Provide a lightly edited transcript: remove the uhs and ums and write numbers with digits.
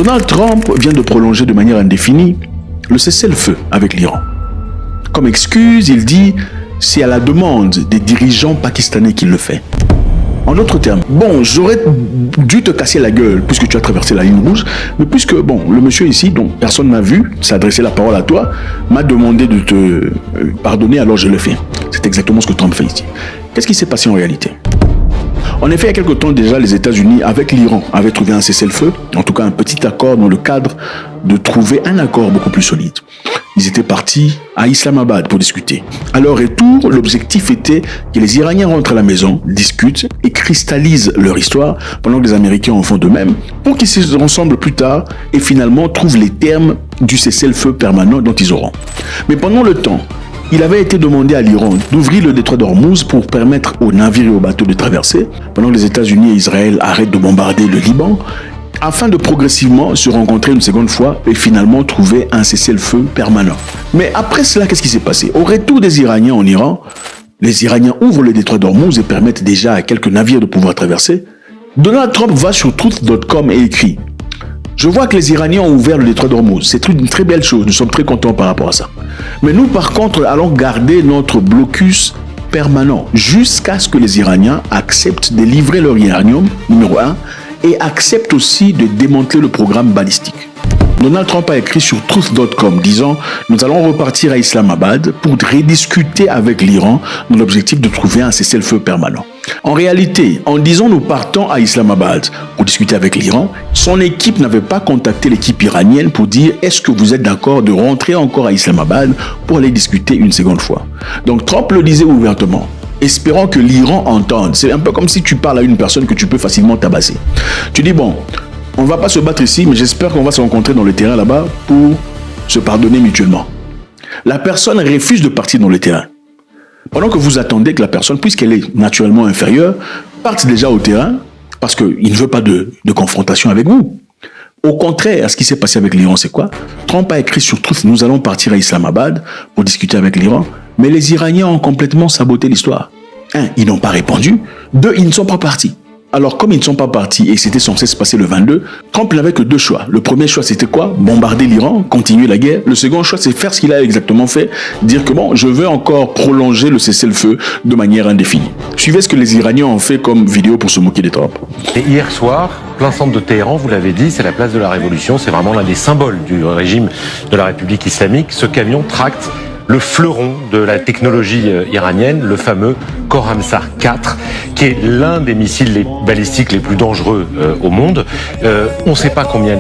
Donald Trump vient de prolonger de manière indéfinie le cessez-le-feu avec l'Iran. Comme excuse, il dit c'est à la demande des dirigeants pakistanais qu'il le fait. En d'autres termes, bon, j'aurais dû te casser la gueule puisque tu as traversé la ligne rouge, mais puisque, bon, le monsieur ici, dont personne n'a vu, s'est adressé la parole à toi, m'a demandé de te pardonner, alors je le fais. C'est exactement ce que Trump fait ici. Qu'est-ce qui s'est passé en réalité ? En effet, il y a quelque temps déjà, les États-Unis, avec l'Iran, avaient trouvé un cessez-le-feu, en tout cas un petit accord dans le cadre de trouver un accord beaucoup plus solide. Ils étaient partis à Islamabad pour discuter. À leur retour, l'objectif était que les Iraniens rentrent à la maison, discutent et cristallisent leur histoire, pendant que les Américains en font de même, pour qu'ils se rassemblent plus tard et finalement trouvent les termes du cessez-le-feu permanent dont ils auront. Mais pendant le temps, il avait été demandé à l'Iran d'ouvrir le détroit d'Ormuz pour permettre aux navires et aux bateaux de traverser, pendant que les États-Unis et Israël arrêtent de bombarder le Liban, afin de progressivement se rencontrer une seconde fois et finalement trouver un cessez-le-feu permanent. Mais après cela, qu'est-ce qui s'est passé? Au retour des Iraniens en Iran, les Iraniens ouvrent le détroit d'Ormuz et permettent déjà à quelques navires de pouvoir traverser. Donald Trump va sur truth.com et écrit « Je vois que les Iraniens ont ouvert le détroit d'Ormuz. C'est une très belle chose, nous sommes très contents par rapport à ça. Mais nous, par contre, allons garder notre blocus permanent jusqu'à ce que les Iraniens acceptent de livrer leur uranium, numéro 1, et acceptent aussi de démanteler le programme balistique. » Donald Trump a écrit sur truth.com disant « Nous allons repartir à Islamabad pour rediscuter avec l'Iran dans l'objectif de trouver un cessez-le-feu permanent. » En réalité, en disant « Nous partons à Islamabad pour discuter avec l'Iran », son équipe n'avait pas contacté l'équipe iranienne pour dire « Est-ce que vous êtes d'accord de rentrer encore à Islamabad pour aller discuter une seconde fois ?» Donc Trump le disait ouvertement, espérant que l'Iran entende. C'est un peu comme si tu parles à une personne que tu peux facilement tabasser. Tu dis « Bon, on ne va pas se battre ici, mais j'espère qu'on va se rencontrer dans le terrain là-bas pour se pardonner mutuellement. » La personne refuse de partir dans le terrain. Pendant que vous attendez que la personne, puisqu'elle est naturellement inférieure, parte déjà au terrain parce qu'il ne veut pas de confrontation avec vous. Au contraire, ce qui s'est passé avec l'Iran, c'est quoi? Trump a écrit sur Truth, nous allons partir à Islamabad pour discuter avec l'Iran, mais les Iraniens ont complètement saboté l'histoire. 1, ils n'ont pas répondu. 2, ils ne sont pas partis. Alors, comme ils ne sont pas partis et c'était censé se passer le 22, Trump n'avait que 2 choix. Le premier choix, c'était quoi? Bombarder l'Iran, continuer la guerre. Le second choix, c'est faire ce qu'il a exactement fait, dire que bon, je veux encore prolonger le cessez-le-feu de manière indéfinie. Suivez ce que les Iraniens ont fait comme vidéo pour se moquer des Trump. Et hier soir, plein centre de Téhéran, vous l'avez dit, c'est la place de la Révolution, c'est vraiment l'un des symboles du régime de la République islamique. Ce camion tracte le fleuron de la technologie iranienne, le fameux Khorramsar 4, qui est l'un des missiles balistiques les plus dangereux au monde. On ne sait pas combien